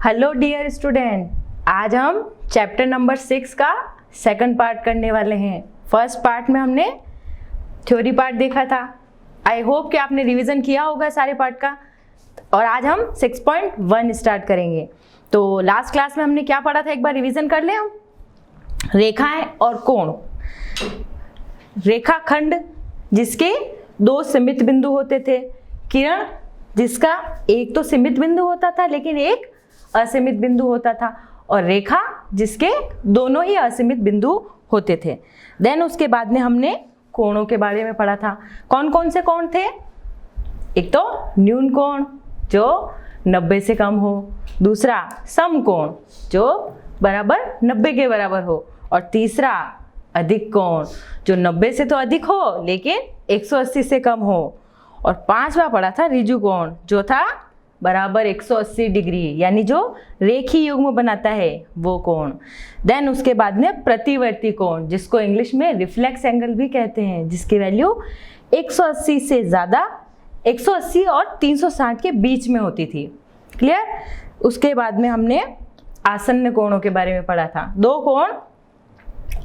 Hello dear student, आज हम chapter number 6 का सेकंड पार्ट करने वाले हैं। फर्स्ट पार्ट में हमने थ्योरी पार्ट देखा था। आई होप कि आपने रिवीजन किया होगा सारे पार्ट का। और आज हम 6.1 स्टार्ट करेंगे। तो लास्ट क्लास में हमने क्या पढ़ा था, एक बार रिवीजन कर लें हम। रेखाएं और कोण। रेखाखंड जिसके दो सीमित बिंदु होते थे, किरण जिसका एक तो सीमित बिंदु होता था लेकिन एक असीमित बिंदु होता था, और रेखा जिसके दोनों ही असीमित बिंदु होते थे। देन उसके बाद में हमने कोणों के बारे में पढ़ा था। कौन कौन से कोण थे? एक तो न्यून कोण जो 90 से कम हो, दूसरा सम कोण जो बराबर 90 के बराबर हो, और तीसरा अधिक कोण जो 90 से तो अधिक हो लेकिन 180 से कम हो, और पांचवा पढ़ा था ऋजु कोण जो था बराबर 180 डिग्री, यानी जो रेखीय युग्म बनाता है वो कोण। देन उसके बाद में प्रतिवर्ती कोण जिसको इंग्लिश में रिफ्लेक्स एंगल भी कहते हैं, जिसकी वैल्यू 180 से ज़्यादा 180 और 360 के बीच में होती थी। क्लियर? उसके बाद में हमने आसन्न कोणों के बारे में पढ़ा था। दो कोण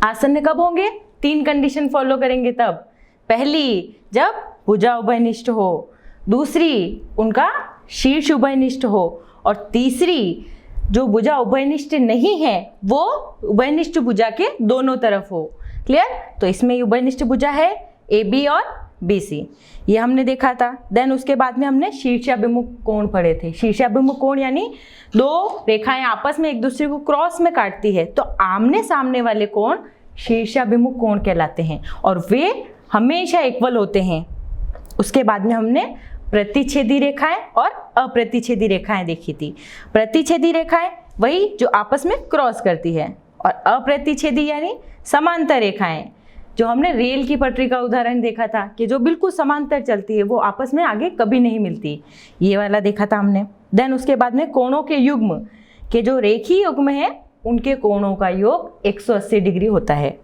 आसन्न कब होंगे? 3 कंडीशन फॉलो करेंगे तब। पहली, जब भुजा उभयनिष्ठ हो, दूसरी उनका शीर्ष उभयनिष्ठ हो, और तीसरी जो भुजा उभयनिष्ठ नहीं है वो उभयनिष्ठ भुजा के दोनों तरफ हो। क्लियर? तो इसमें उभयनिष्ठ भुजा है AB और BC, ये हमने देखा था। देन उसके बाद में हमने शीर्षाभिमुख कोण पढ़े थे। शीर्षाभिमुख कोण यानी दो रेखाएं आपस में एक दूसरे को क्रॉस में काटती है, तो आमने सामने वाले कोण शीर्षाभिमुख कोण कहलाते हैं, और वे हमेशा इक्वल होते हैं। उसके बाद में हमने प्रतिच्छेदी रेखाएं और अप्रतिच्छेदी रेखाएं देखी थी। प्रतिच्छेदी रेखाएं वही जो आपस में क्रॉस करती है, और अप्रतिच्छेदी यानी समांतर रेखाएं जो हमने रेल की पटरी का उदाहरण देखा था कि जो बिल्कुल समांतर चलती है, वो आपस में आगे कभी नहीं मिलती, ये वाला देखा था हमने। देन उसके बाद में कोणों के युग्म के जो रेखीय युग्म है उनके कोणों का योग 180 डिग्री होता है।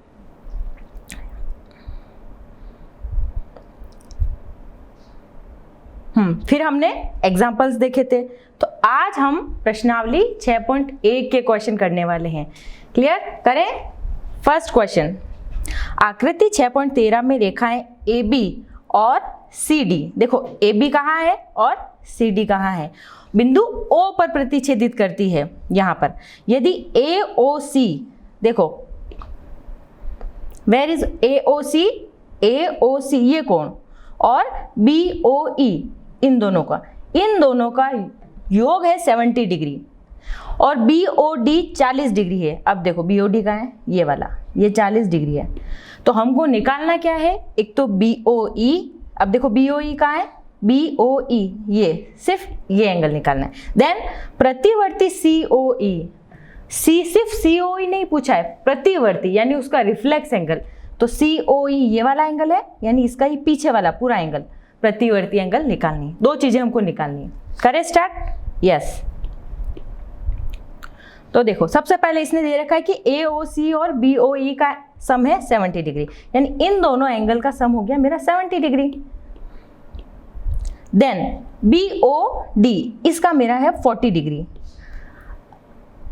फिर हमने एग्जाम्पल्स देखे थे। तो आज हम प्रश्नावली 6.1 के क्वेश्चन करने वाले हैं। क्लियर? करें। फर्स्ट क्वेश्चन, आकृति 6.13 में रेखाएं AB और CD, देखो AB कहाँ है और CD कहाँ है, बिंदु O पर प्रतिच्छेदित करती है। यहाँ पर यदि AOC, देखो वेयर इज AOC, AOC ये कोण, और BOE इन दोनों का योग है 70 डिग्री, और BOD 40 डिग्री है। अब देखो BOD का है ये वाला, ये 40 डिग्री है, तो हमको निकालना क्या है? एक तो BOE, अब देखो BOE का है, BOE ये सिर्फ ये एंगल निकालना है। देन प्रतिवर्ती COE, सिर्फ COE नहीं पूछा है, प्रतिवर्ती यानी उसका रिफ्लेक्स एंगल, तो COE ये वाला एंगल है, यानी इसका ही पीछे वाला पूरा एंगल, प्रतिवर्ती एंगल निकालनी है। दो चीजें हमको निकालनी है। करें स्टार्ट? यस। तो देखो सबसे पहले इसने दे रखा है कि AOC और BOE का सम है 70 डिग्री, यानी इन दोनों एंगल का सम हो गया मेरा 70 डिग्री। देन BOD इसका मेरा है 40 डिग्री।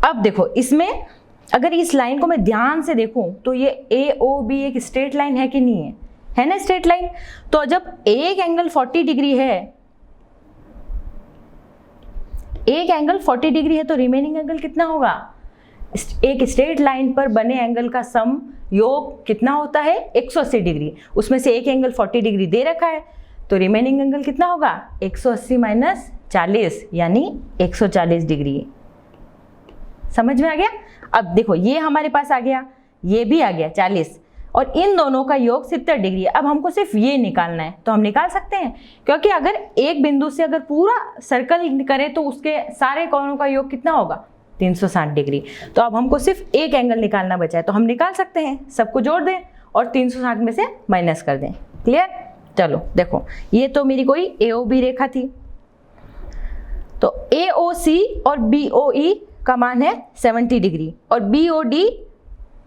अब देखो इसमें अगर इस लाइन को मैं ध्यान से देखूं तो ये AOB एक स्ट्रेट लाइन है कि नहीं है? है ना स्ट्रेट लाइन। तो जब एक एंगल 40 डिग्री है, एक एंगल 40 डिग्री है, तो रिमेनिंग एंगल कितना होगा? एक स्ट्रेट लाइन पर बने एंगल का सम योग कितना होता है? 180 डिग्री। उसमें से एक एंगल 40 डिग्री दे रखा है, तो रिमेनिंग एंगल कितना होगा? 180 माइनस 40 यानी 140 डिग्री। समझ में आ गया? अब देखो ये हमारे पास आ गया, ये भी आ गया 40, और इन दोनों का योग 70 डिग्री। अब हमको सिर्फ ये निकालना है, तो हम निकाल सकते हैं, क्योंकि अगर एक बिंदु से अगर पूरा सर्कल करें तो उसके सारे कोणों का योग कितना होगा? 360 डिग्री। तो अब हमको सिर्फ एक एंगल निकालना बचा है, तो हम निकाल सकते हैं। सबको जोड़ दें और 360 में से माइनस कर दें। क्लियर? चलो देखो ये तो मेरी कोई AOB रेखा थी, तो AOC और BOE का मान है 70 डिग्री और BOD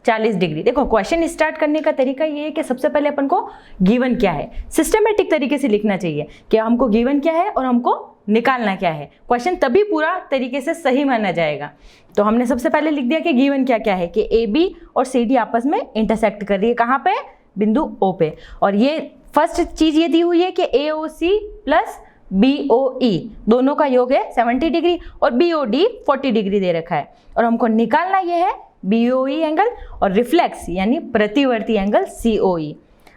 40 डिग्री। देखो क्वेश्चन स्टार्ट करने का तरीका ये है कि सबसे पहले अपन को गिवन क्या है, सिस्टमेटिक तरीके से लिखना चाहिए कि हमको गिवन क्या है और हमको निकालना क्या है, क्वेश्चन तभी पूरा तरीके से सही माना जाएगा। तो हमने सबसे पहले लिख दिया कि गिवन क्या क्या है कि ए बी और सी डी आपस में इंटरसेक्ट कर रही है, कहाँ पे, बिंदु ओ पे। और ये फर्स्ट चीज ये दी हुई है कि A O C plus B O ई दोनों का योग है 70 डिग्री और बी ओ डी 40 डिग्री दे रखा है। और हमको निकालना ये है बी ओ ई एंगल और रिफ्लेक्स यानी प्रतिवर्ती एंगल सी ओ ई।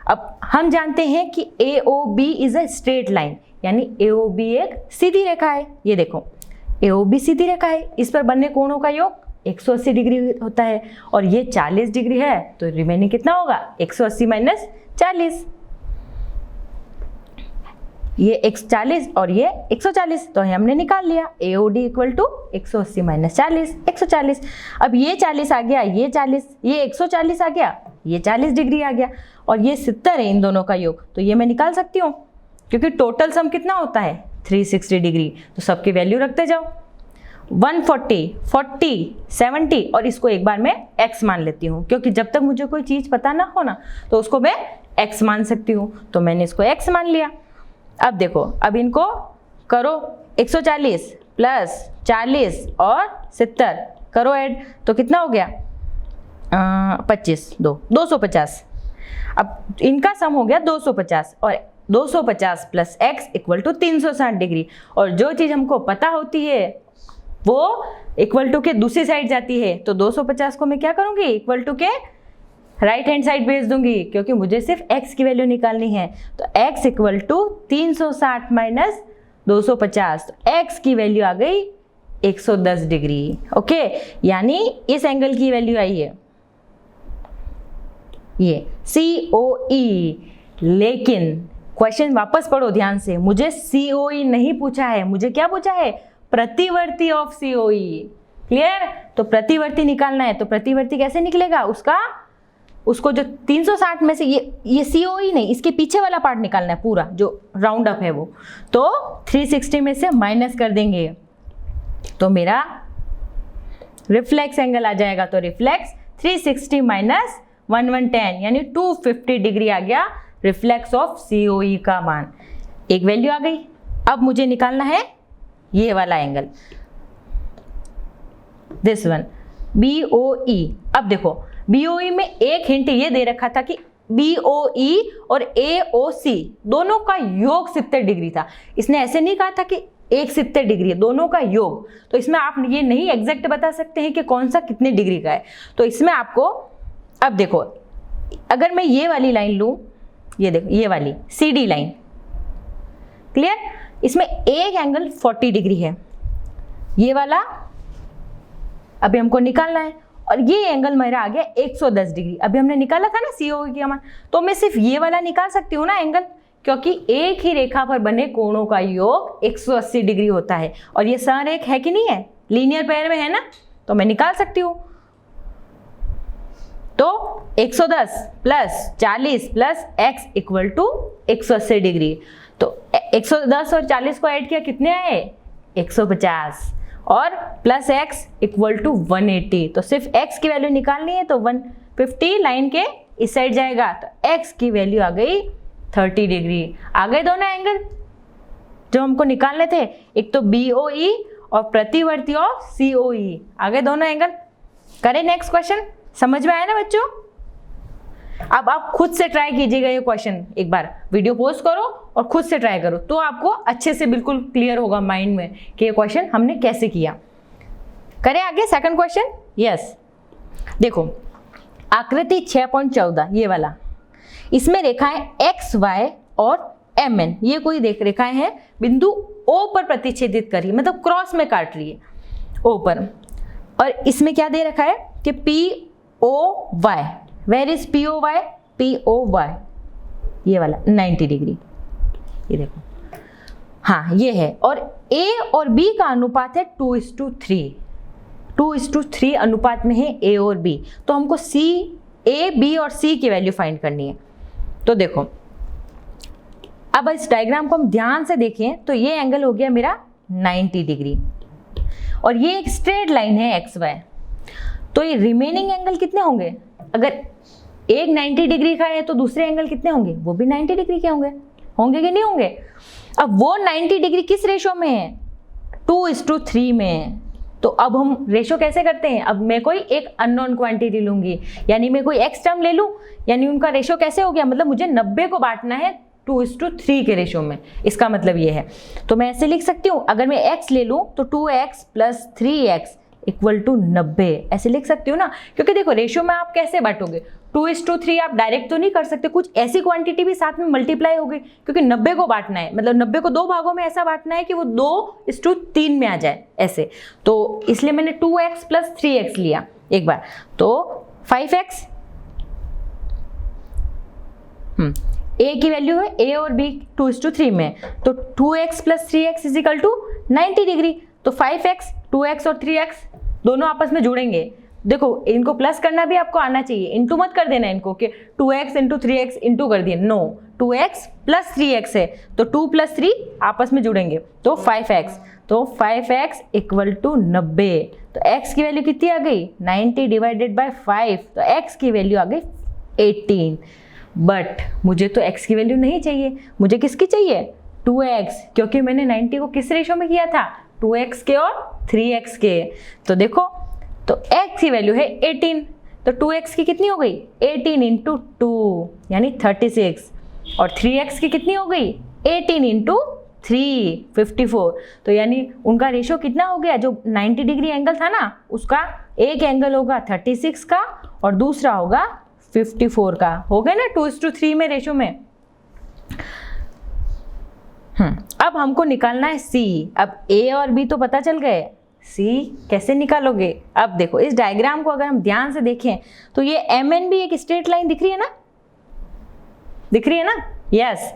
अब हम जानते हैं कि A O B is a straight line, यानी ए ओ बी एक सीधी रेखा है। ये देखो ए ओ बी सीधी रेखा है, इस पर बनने कोणों का योग 180 डिग्री होता है और ये 40 डिग्री है, तो रिमेनिंग कितना होगा 180 माइनस 40, ये 40 और ये 140, तो हमने निकाल लिया A O D equal to 180 minus 40 140। अब ये 40 आ गया, ये 40, ये 140 आ गया, ये 40 डिग्री आ गया और ये 70 है इन दोनों का योग, तो ये मैं निकाल सकती हूँ क्योंकि टोटल सम कितना होता है 360 डिग्री। तो सबकी वैल्यू रखते जाओ 140, 40, 70 और इसको एक बार मैं x मान लेती हूँ क्योंकि जब तक मुझे कोई चीज़ पता ना हो ना तो उसको मैं x मान सकती हूँ, तो मैंने इसको x मान लिया। अब देखो, अब इनको करो 140 प्लस 40 और 70 करो ऐड, तो कितना हो गया 25 250। अब इनका सम हो गया 250 और 250 plus x equal to 360 degree. और जो चीज़ हमको पता होती है वो इक्वल टू के दूसरी साइड जाती है, तो 250 को मैं क्या करूँगी इक्वल टू के राइट हैंड साइड भेज दूंगी क्योंकि मुझे सिर्फ x की वैल्यू निकालनी है। तो x इक्वल टू 360 माइनस 250, तो x की वैल्यू आ गई 110 डिग्री। ओके, यानी इस एंगल की वैल्यू आई है ये COE। लेकिन क्वेश्चन वापस पढ़ो ध्यान से, मुझे COE नहीं पूछा है, मुझे क्या पूछा है प्रतिवर्ती ऑफ COE। क्लियर? तो प्रतिवर्ती निकालना है, तो प्रतिवर्ती कैसे निकलेगा, उसको जो 360 में से ये COE नहीं, इसके पीछे वाला पार्ट निकालना है पूरा जो राउंड अप है वो, तो 360 में से माइनस कर देंगे तो मेरा रिफ्लेक्स एंगल आ जाएगा। तो रिफ्लेक्स 360 माइनस 110 यानी 250 डिग्री आ गया रिफ्लेक्स ऑफ COE का मान। एक वैल्यू आ गई। अब मुझे निकालना है ये वाला एंगल, दिस वन BOE। अब देखो BOE में एक हिंट ये दे रखा था कि BOE और AOC दोनों का योग 70 डिग्री था। इसने ऐसे नहीं कहा था कि एक 70 डिग्री है, दोनों का योग। तो इसमें आप ये नहीं एग्जैक्ट बता सकते हैं कि कौन सा कितने डिग्री का है। तो इसमें आपको, अब देखो अगर मैं ये वाली लाइन लूं, ये देखो ये वाली CD लाइन, क्लियर, इसमें एक एंगल 40 डिग्री है, ये वाला अभी हमको निकालना है, और ये एंगल मेरा आ गया 110 डिग्री। अभी हमने निकाला था ना COE का मान, तो मैं सिर्फ ये वाला निकाल सकती हूँ ना एंगल, क्योंकि एक ही रेखा पर बने कोणों का योग 180 डिग्री होता है और ये संरेख है कि नहीं है, लीनियर पेयर में है ना, तो मैं निकाल सकती हूँ। तो 110 plus 40 plus x equal to 180 degree. तो 110 और 40 को ऐड किया कितने आए 150 और प्लस x इक्वल टू 180। तो सिर्फ x की वैल्यू निकालनी है तो 150 लाइन के इस साइड जाएगा, तो x की वैल्यू आ गई 30 डिग्री। आ गए दोनों एंगल जो हमको निकालने थे, एक तो BOE और प्रतिवर्ती ऑफ COE, आ गए दोनों एंगल। करें नेक्स्ट क्वेश्चन। समझ में आया ना बच्चों? अब आप खुद से ट्राई कीजिएगा ये क्वेश्चन, एक बार वीडियो पॉज करो और खुद से ट्राई करो, तो आपको अच्छे से बिल्कुल क्लियर होगा माइंड में कि ये क्वेश्चन हमने कैसे किया। करें आगे सेकंड क्वेश्चन। यस, देखो आकृति 6.14 ये वाला, इसमें रेखाएं XY और MN, ये कोई देख रेखाएं हैं बिंदु O पर प्रतिच्छेदित कर रही है, मतलब क्रॉस में काट रही है O पर। और इसमें क्या दे रखा है कि POY, where is POY, POY ये वाला 90 डिग्री, ये देखो, हाँ ये है। और A और B का अनुपात है 2:3, 2:3 अनुपात में है A और B। तो हमको A, B और C की वैल्यू फाइंड करनी है। तो देखो अब इस डायग्राम को हम ध्यान से देखें तो ये एंगल हो गया मेरा 90 डिग्री और ये एक स्ट्रेट लाइन है XY। तो ये रिमेनिंग एंगल कितने होंगे, अगर एक 90 डिग्री का है तो दूसरे एंगल कितने होंगे, वो भी 90 डिग्री के होंगे, होंगे कि नहीं होंगे। अब वो 90 डिग्री किस रेशो में है? 2:3 में है। तो अब हम रेशो कैसे करते हैं? अब मैं कोई एक अननोन क्वांटिटी लूंगी, यानी मैं कोई एक्स टर्म ले लूं, यानी उनका रेशो कैसे हो गया, मतलब मुझे 90 को बांटना है 2:3 के रेशो में, इसका मतलब ये है। तो मैं ऐसे लिख सकती हूँ, अगर मैं x ले लूँ तो 2x + 3x = 90, ऐसे लिख सकती हूँ ना। क्योंकि देखो रेशो में आप कैसे बांटोगे, 2:3 आप डायरेक्ट तो नहीं कर सकते, कुछ ऐसी क्वांटिटी भी साथ में मल्टीप्लाई होगी, क्योंकि 90 को बांटना है, मतलब 90 को 2 भागों में ऐसा बांटना है कि वो 2:3 में आ जाए ऐसे। तो इसलिए मैंने 2x + 3x लिया एक बार, तो 5x, a की वैल्यू है a और b 2:3 में, तो 2x + 3x = 90 डिग्री। तो 5x, 2x और 3x दोनों आपस में जुड़ेंगे। देखो इनको प्लस करना भी आपको आना चाहिए, इंटू मत कर देना इनको कि 2x × 3x इंटू कर दिए, नो, 2x + 3x है तो 2 + 3 आपस में जुड़ेंगे तो 5x, तो 5x = 90। तो x की वैल्यू कितनी आ गई? 90 / 5, तो x की वैल्यू आ गई 18। बट मुझे तो x की वैल्यू नहीं चाहिए, मुझे किसकी चाहिए? 2x, क्योंकि मैंने 90 को किस रेशो में किया था? 2x के और 3x के। तो देखो, तो x की वैल्यू है 18, तो 2x की कितनी हो गई? 18 × 2 यानी 36, और 3x की कितनी हो गई? 18 × 3 54। तो यानी उनका रेशो कितना हो गया? जो 90 डिग्री एंगल था ना, उसका एक एंगल होगा 36 का और दूसरा होगा 54 का। हो गया ना 2:3 में रेशो में। अब हमको निकालना है c। अब a और b तो पता चल गए, c कैसे निकालोगे? अब देखो इस डायग्राम को अगर हम ध्यान से देखें तो ये mn भी एक स्ट्रेट लाइन दिख रही है ना, दिख रही है ना? यस।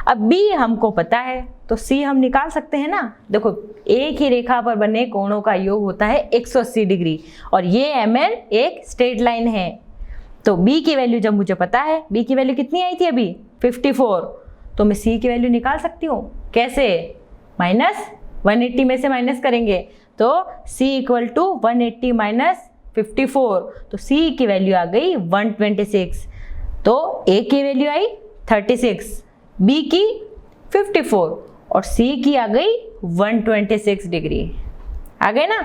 अब b हमको पता है तो c हम निकाल सकते हैं ना। देखो एक ही रेखा पर बने कोणों का योग होता है 180 डिग्री, और ये mn एक स्ट्रेट लाइन है। तो b की वैल्यू जब मुझे पता है, b की वैल्यू कितनी आई थी अभी? 54, तो मैं c की वैल्यू निकाल सकती हूँ। कैसे? -180 में से माइनस करेंगे, तो c = 180 - 54, तो c की वैल्यू आ गई 126। तो a की वैल्यू आई 36, b की 54 और c की आ गई 126 डिग्री। आ गए ना?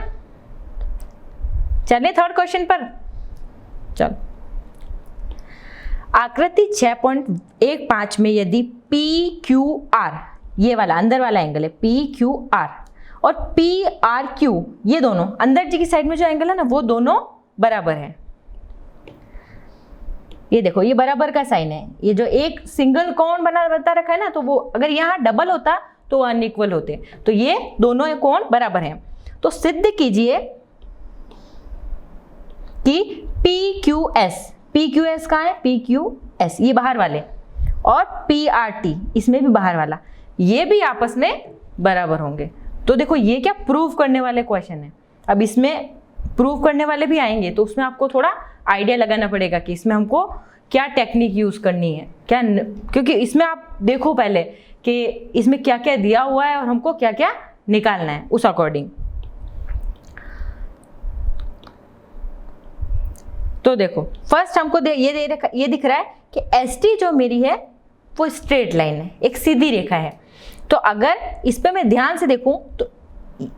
चलिए थर्ड क्वेश्चन पर। चलो, आकृति 6.15 में यदि PQR, ये वाला अंदर वाला एंगल है PQR, और PRQ, ये दोनों अंदर जी की साइड में जो एंगल है ना, वो दोनों बराबर है। ये देखो ये बराबर का साइन है, ये जो एक सिंगल कोण बता रखा है ना, तो वो अगर यहाँ डबल होता तो अनइक्वल होते, तो ये दोनों कोण बराबर हैं। तो सिद्ध कीजिए कि PQS कहाँ है? PQS ये बाहर वाले, और PRT इसमें भी बाहर वाला, ये भी आपस में बराबर होंगे। तो देखो ये क्या प्रूव करने वाले क्वेश्चन है। अब इसमें प्रूव करने वाले भी आएंगे, तो उसमें आपको थोड़ा आइडिया लगाना पड़ेगा कि इसमें हमको क्या टेक्निक यूज करनी है, क्या, क्योंकि इसमें आप देखो पहले कि इसमें क्या क्या दिया हुआ है और हमको क्या क्या निकालना है उस अकॉर्डिंग। तो देखो फर्स्ट हमको ये दिख रहा है कि ST जो मेरी है वो स्ट्रेट लाइन है, एक सीधी रेखा है। तो अगर इस पे मैं ध्यान से देखूं तो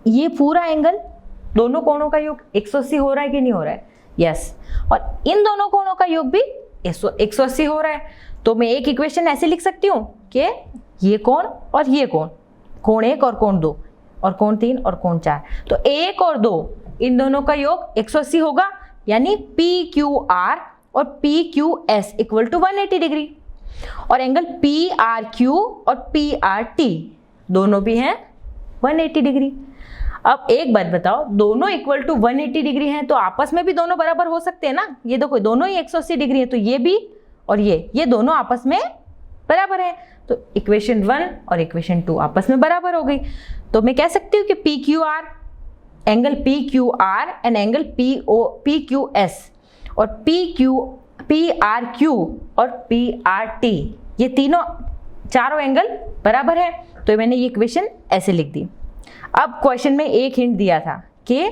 ये पूरा एंगल, दोनों कोणों का योग 180 हो रहा है कि नहीं हो रहा है? यस। और इन दोनों कोणों का योग भी 180 हो रहा है। तो मैं एक इक्वेशन ऐसे लिख सकती हूँ कि ये कोण और ये कोण, कोण 1 और कोण 2 और कोण 3 और कोण 4, तो 1 और 2 इन दोनों का योग 180 होगा, यानी PQR और PQS = 180 डिग्री, और एंगल PRQ और PRT दोनों भी हैं 180 डिग्री। अब एक बात बताओ, दोनों इक्वल टू 180 डिग्री हैं तो आपस में भी दोनों बराबर हो सकते हैं ना। ये देखो दोनों ही 180 डिग्री है, तो ये भी और ये दोनों आपस में बराबर है, तो इक्वेशन 1 और इक्वेशन 2 आपस में बराबर हो गई। तो मैं कह सकती हूँ कि PQR, angle PQR and angle PQS और PRQ और PRT, ये चारों एंगल बराबर है। तो मैंने ये इक्वेशन ऐसे लिख दी। अब क्वेश्चन में एक हिंट दिया था कि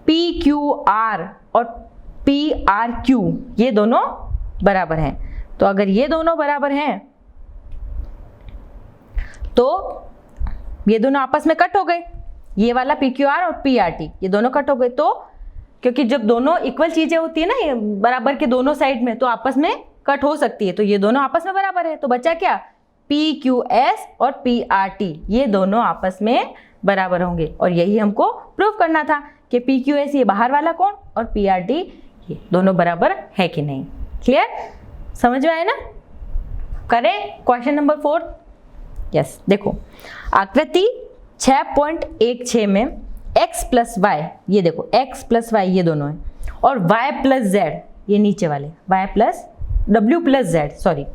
PQR और PRQ ये दोनों बराबर हैं। तो अगर ये दोनों बराबर हैं तो ये दोनों आपस में कट हो गए, ये वाला PQR और PRT ये दोनों कट हो गए। तो क्योंकि जब दोनों इक्वल चीजें होती है ना, ये बराबर के दोनों साइड में, तो आपस में कट हो सकती है। तो ये दोनों आपस में बराबर है, तो बचा क्या, PQS और PRT ये दोनों आपस में बराबर होंगे। और यही हमको प्रूव करना था कि PQS ये बाहर वाला कोण और PRT ये दोनों बराबर है कि नहीं। क्लियर, समझ में आए ना। करें क्वेश्चन नंबर 4। यस, देखो आकृति 6.16 में x प्लस वाई, ये देखो x प्लस वाई ये दोनों हैं, और y प्लस जेड ये नीचे वाले y plus w plus Z, sorry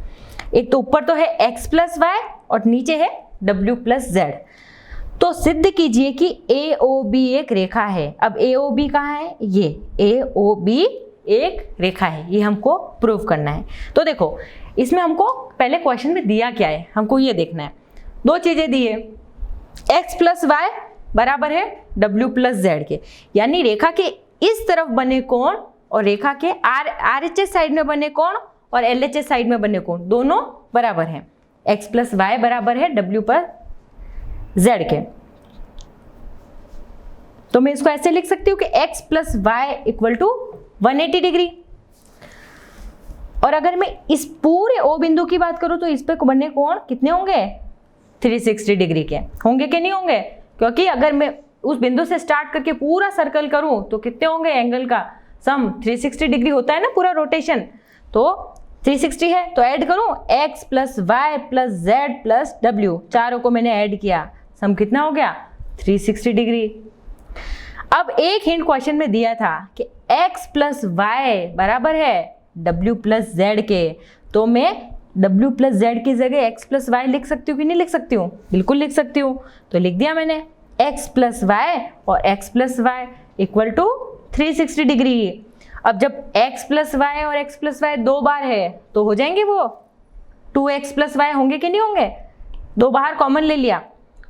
एक तो ऊपर तो है x प्लस वाई और नीचे है w प्लस जेड। तो सिद्ध कीजिए कि AOB एक रेखा है। अब AOB कहाँ है, ये AOB एक रेखा है, ये हमको प्रूव करना है। तो देखो इसमें हमको पहले क्वेश्चन में दिया क्या है, हमको ये देखना है। दो चीजें दी है, x प्लस वाई बराबर है w प्लस जेड के, यानी रेखा के इस तरफ बने कोण और रेखा के RHS साइड में बने कोण और LHS साइड में बने कोण दोनों बराबर हैं। x प्लस वाई बराबर है w पर z के। तो मैं इसको ऐसे लिख सकती हूँ कि x plus Y equal to 180 degree. और अगर मैं इस पूरे O बिंदु की बात करूं तो इस पे बने कोण कितने होंगे, 360 डिग्री के होंगे कि नहीं होंगे, क्योंकि अगर मैं उस बिंदु से स्टार्ट करके पूरा सर्कल करूं तो कितने होंगे, एंगल का सम 360 डिग्री होता है ना पूरा रोटेशन, तो 360 है। तो ऐड करूं x plus Y plus Z plus w, चारों को मैंने ऐड किया, सम कितना हो गया 360 डिग्री। अब एक हिंट क्वेश्चन में दिया था कि x प्लस वाई बराबर है w प्लस जेड के, तो मैं w प्लस जेड की जगह x प्लस वाई लिख सकती हूँ कि नहीं लिख सकती हूँ, बिल्कुल लिख सकती हूँ। तो लिख दिया मैंने x प्लस वाई और x plus Y equal to 360 degree. अब जब x प्लस वाई और x प्लस वाई दो बार है तो हो जाएंगे वो 2x प्लस वाई होंगे कि नहीं होंगे, दो बाहर कॉमन ले लिया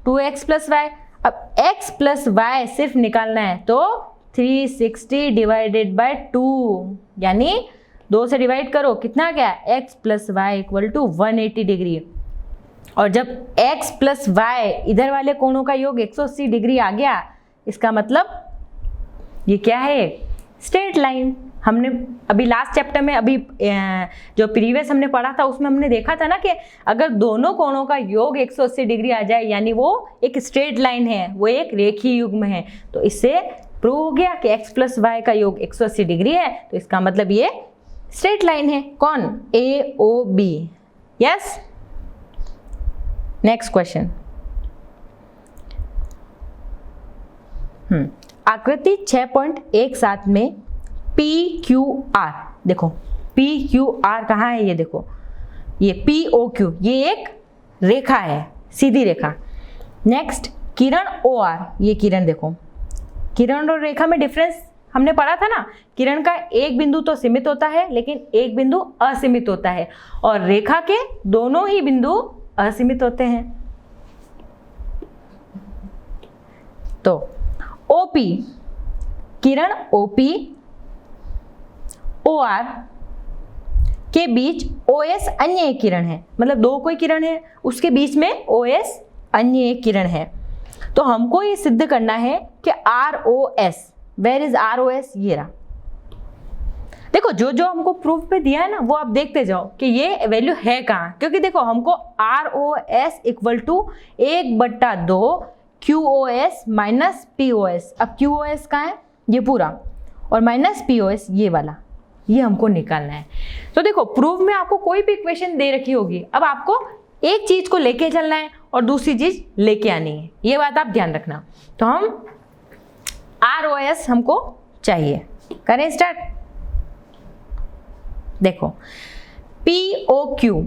2x प्लस वाई। अब x प्लस वाई सिर्फ निकालना है, तो 360 डिवाइडेड बाय 2, यानी 2 से डिवाइड करो कितना गया, x plus Y equal to 180 degree. और जब x प्लस वाई इधर वाले कोणों का योग 180 डिग्री आ गया, इसका मतलब ये क्या है, स्ट्रेट लाइन। हमने अभी लास्ट चैप्टर में, अभी जो प्रीवियस हमने पढ़ा था उसमें हमने देखा था ना कि अगर दोनों कोणों का योग 180 डिग्री आ जाए यानी वो एक स्ट्रेट लाइन है, वो एक रेखीय युग्म है। तो इससे प्रूव हो गया कि x प्लस वाई का योग 180 डिग्री है, तो इसका मतलब ये स्ट्रेट लाइन है। कौन, AOB। Yes, next question. आकृति 6.17 में PQR, देखो PQR कहाँ है, ये देखो ये POQ, ये एक रेखा है, सीधी रेखा। नेक्स्ट किरण OR, ये किरण देखो, किरण और रेखा में डिफरेंस हमने पढ़ा था ना, किरण का एक बिंदु तो सीमित होता है लेकिन एक बिंदु असीमित होता है, और रेखा के दोनों ही बिंदु असीमित होते हैं। तो OP, किरण OP OR के बीच OS अन्य एक किरण है, मतलब दो कोई किरण है उसके बीच में OS अन्य एक किरण है। तो हमको ये सिद्ध करना है कि ROS, वेयर इज ROS, ये रहा। देखो जो जो हमको प्रूफ पे दिया है ना वो आप देखते जाओ कि ये वैल्यू है कहाँ, क्योंकि देखो हमको ROS equal to 1/2 QOS minus POS। अब QOS कहाँ है, ये पूरा, और माइनस POS ये वाला, ये हमको निकालना है। तो देखो प्रूफ में आपको कोई भी इक्वेशन दे रखी होगी, अब आपको एक चीज को लेके चलना है और दूसरी चीज लेके आनी है, ये बात आप ध्यान रखना। तो हम ROS हमको चाहिए, करें स्टार्ट। देखो POQ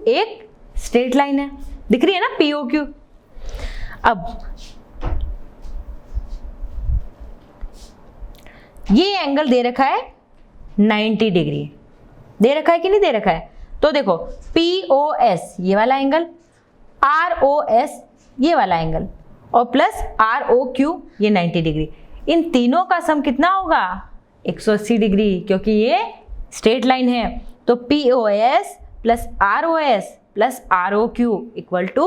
एक स्ट्रेट लाइन है, दिख रही है ना POQ। अब ये एंगल दे रखा है 90 डिग्री, दे रखा है कि नहीं दे रखा है। तो देखो POS ये वाला एंगल, ROS ये वाला एंगल, और प्लस ROQ ये 90 डिग्री, इन तीनों का सम कितना होगा 180 डिग्री, क्योंकि ये स्ट्रेट लाइन है। तो POS plus ROS plus ROQ equal to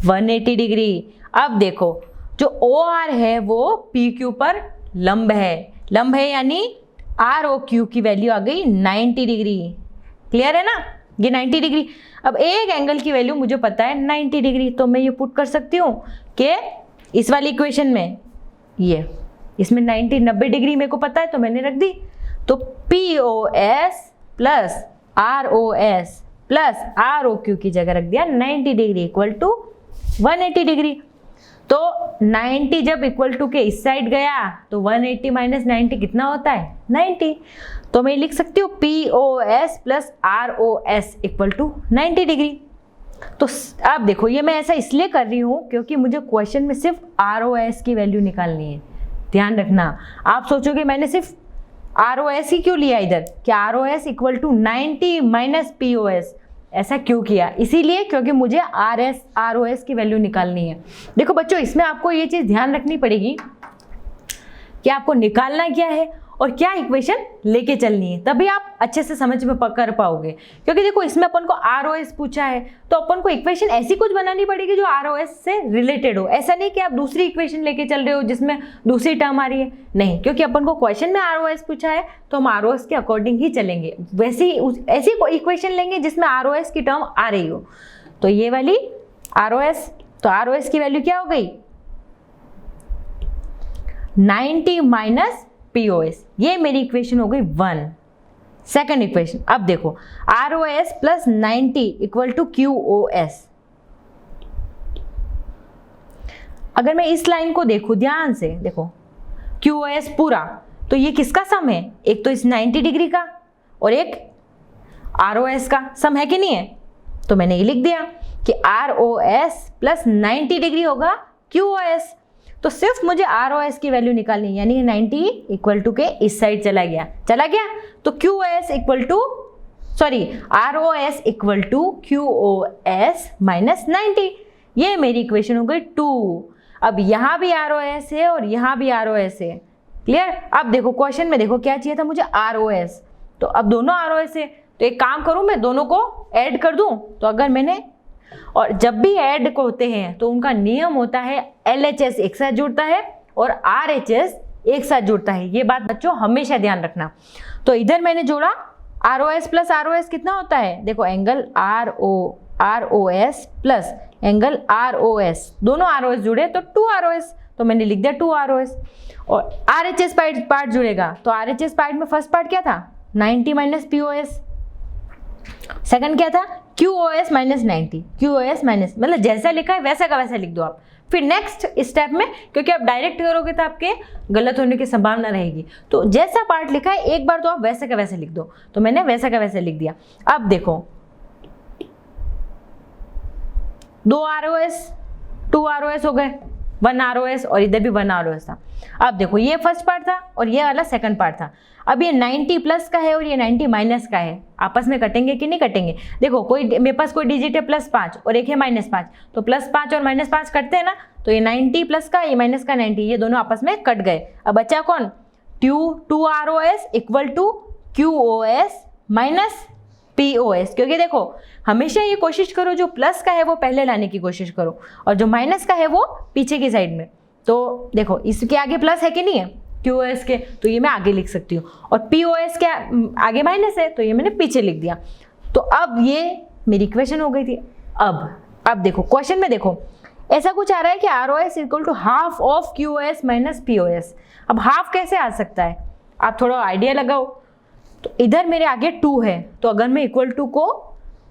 180 degree. अब देखो जो OR है वो PQ पर लंब है यानी ROQ की वैल्यू आ गई 90 डिग्री। क्लियर है ना, ये 90 डिग्री। अब एक एंगल की वैल्यू मुझे पता है 90 डिग्री, तो मैं ये पुट कर सकती हूँ कि इस वाली इक्वेशन में ये इसमें 90 डिग्री मेरे को पता है तो मैंने रख दी। तो POS plus ROS plus ROQ की जगह रख दिया 90 डिग्री इक्वल टू 180 डिग्री। तो 90 जब इक्वल टू के इस साइड गया तो 180 माइनस 90 कितना होता है 90। तो मैं लिख सकती हूँ POS plus ROS equal to 90 degree. तो अब देखो ये मैं ऐसा इसलिए कर रही हूँ क्योंकि मुझे क्वेश्चन में सिर्फ ROS की वैल्यू निकालनी है। ध्यान रखना, आप सोचोगे मैंने सिर्फ ROS ही क्यों लिया इधर, कि ROS equal to 90 minus POS, ऐसा क्यों किया? इसीलिए क्योंकि मुझे ROS की वैल्यू निकालनी है। देखो बच्चों, इसमें आपको ये चीज़ ध्यान रखनी पड़ेगी कि आपको निकालना क्या है और क्या इक्वेशन लेके चलनी है, तभी आप अच्छे से समझ में कर पाओगे। क्योंकि देखो इसमें अपन को ROS पूछा है तो अपन को इक्वेशन ऐसी कुछ बनानी पड़ेगी जो ROS से रिलेटेड हो। ऐसा नहीं कि आप दूसरी इक्वेशन लेके चल रहे हो जिसमें दूसरी टर्म आ रही है, नहीं, क्योंकि अपन को क्वेश्चन में ROS पूछा है तो हम ROS के अकॉर्डिंग ही चलेंगे। ऐसी इक्वेशन लेंगे जिसमें ROS की टर्म आ रही हो। तो ये वाली ROS, तो ROS की वैल्यू क्या हो गई 90 माइनस POS, ये मेरी इक्वेशन हो गई 1। सेकंड इक्वेशन, अब देखो ROS plus 90 equal to QOS। अगर मैं इस लाइन को देखूं ध्यान से, देखो QOS पूरा, तो ये किसका सम है? एक तो इस 90 डिग्री का और एक ROS का सम है कि नहीं है? तो मैंने ये लिख दिया कि ROS प्लस 90 डिग्री होगा QOS। तो सिर्फ मुझे ROS की वैल्यू निकालनी है, यानी 90 इक्वल टू के इस साइड चला गया। तो QOS equal to ROS equal to QOS minus 90, ये मेरी इक्वेशन हो गई 2। अब यहाँ भी ROS है और यहाँ भी ROS है। क्लियर? अब देखो क्वेश्चन में देखो क्या चाहिए था मुझे ROS, तो अब दोनों ROS है, तो एक काम करूँ मैं दोनों को ऐड कर दूँ। तो अगर मैंने, और जब भी ऐड को होते हैं तो उनका नियम होता है LHS एक साथ जुड़ता है और RHS एक साथ जुड़ता है। ये बात बच्चों हमेशा ध्यान रखना। तो इधर मैंने जोड़ा ROS प्लस ROS कितना होता है, देखो angle ROS plus angle ROS, दोनों ROS जुड़े तो 2 ROS, तो मैंने लिख दिया 2 ROS। और RHS पार्ट जुड़ेगा, तो RHS पार्ट में फर्स्ट पार्ट क्या था 90 माइनस POS, सेकंड क्या था QOS माइनस 90, QOS माइनस, मतलब जैसा लिखा है वैसा का वैसा लिख दो आप। फिर नेक्स्ट स्टेप में, क्योंकि आप डायरेक्ट करोगे तो आपके गलत होने की संभावना रहेगी, तो जैसा पार्ट लिखा है एक बार तो आप वैसा का वैसा लिख दो। तो मैंने वैसा का वैसा लिख दिया। अब देखो 2 ROS 2 ROS हो गए, 1 ROS और इधर भी 1 ROS था। अब देखो ये फर्स्ट पार्ट था और ये वाला सेकंड पार्ट था। अब ये 90 प्लस का है और ये 90 माइनस का है, आपस में कटेंगे कि नहीं कटेंगे? देखो कोई मेरे पास कोई डिजिट है +5 और एक है -5, तो +5 और -5 कटते हैं ना, तो ये 90 प्लस का, ये माइनस का 90, ये दोनों आपस में कट गए। अब बचा कौन 2 ROS equal to QOS minus POS। क्योंकि देखो हमेशा ये कोशिश करो जो प्लस का है वो पहले लाने की कोशिश करो और जो माइनस का है वो पीछे की साइड में। तो देखो इसके आगे प्लस है कि नहीं है QOS के, तो ये मैं आगे लिख सकती हूँ, और POS के आगे माइनस है तो ये मैंने पीछे लिख दिया। तो अब ये मेरी इक्वेशन हो गई थी। अब देखो क्वेश्चन में देखो ऐसा कुछ आ रहा है कि ROS equal to half of QOS minus POS। अब हाफ कैसे आ सकता है, आप थोड़ा आइडिया लगाओ। तो इधर मेरे आगे 2 है, तो अगर मैं इक्वल टू को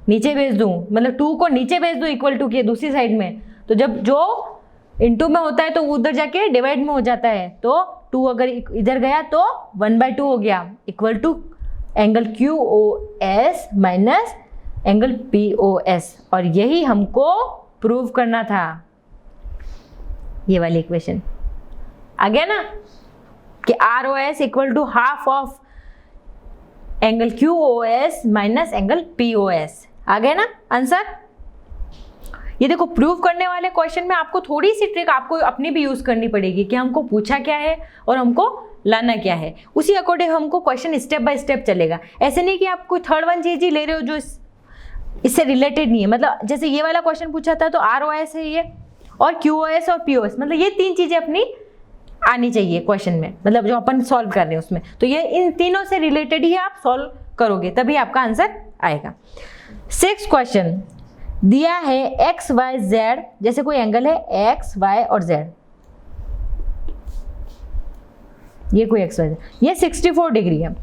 नीचे भेज दूँ, मतलब 2 को नीचे भेज दूँ इक्वल टू के दूसरी साइड में, तो जब जो इनटू में होता है तो उधर जाके डिवाइड में हो जाता है। तो 2 अगर इधर गया तो 1/2 हो गया, equal to angle QOS minus angle POS, और यही हमको प्रूव करना था। ये वाली इक्वेशन आ गया ना कि ROS equal to half of angle QOS minus angle POS। आ गया ना आंसर? ये देखो प्रूव करने वाले क्वेश्चन में आपको थोड़ी सी ट्रिक आपको अपनी भी यूज करनी पड़ेगी कि हमको पूछा क्या है और हमको लाना क्या है, उसी अकॉर्डिंग हमको क्वेश्चन स्टेप बाय स्टेप चलेगा। ऐसे नहीं कि आप कोई थर्ड वन चीज ही ले रहे हो जो इससे रिलेटेड नहीं है। मतलब जैसे ये वाला क्वेश्चन पूछा था तो ROS है ये, और QoS और POS, मतलब ये तीन चीजें अपनी आनी चाहिए क्वेश्चन में, मतलब जो अपन सॉल्व कर रहे हैं उसमें। तो ये इन तीनों से रिलेटेड ही आप सॉल्व करोगे तभी आपका आंसर आएगा। 6 क्वेश्चन दिया है x y z, जैसे कोई एंगल है x y और z, ये कोई x y z, ये 64 डिग्री है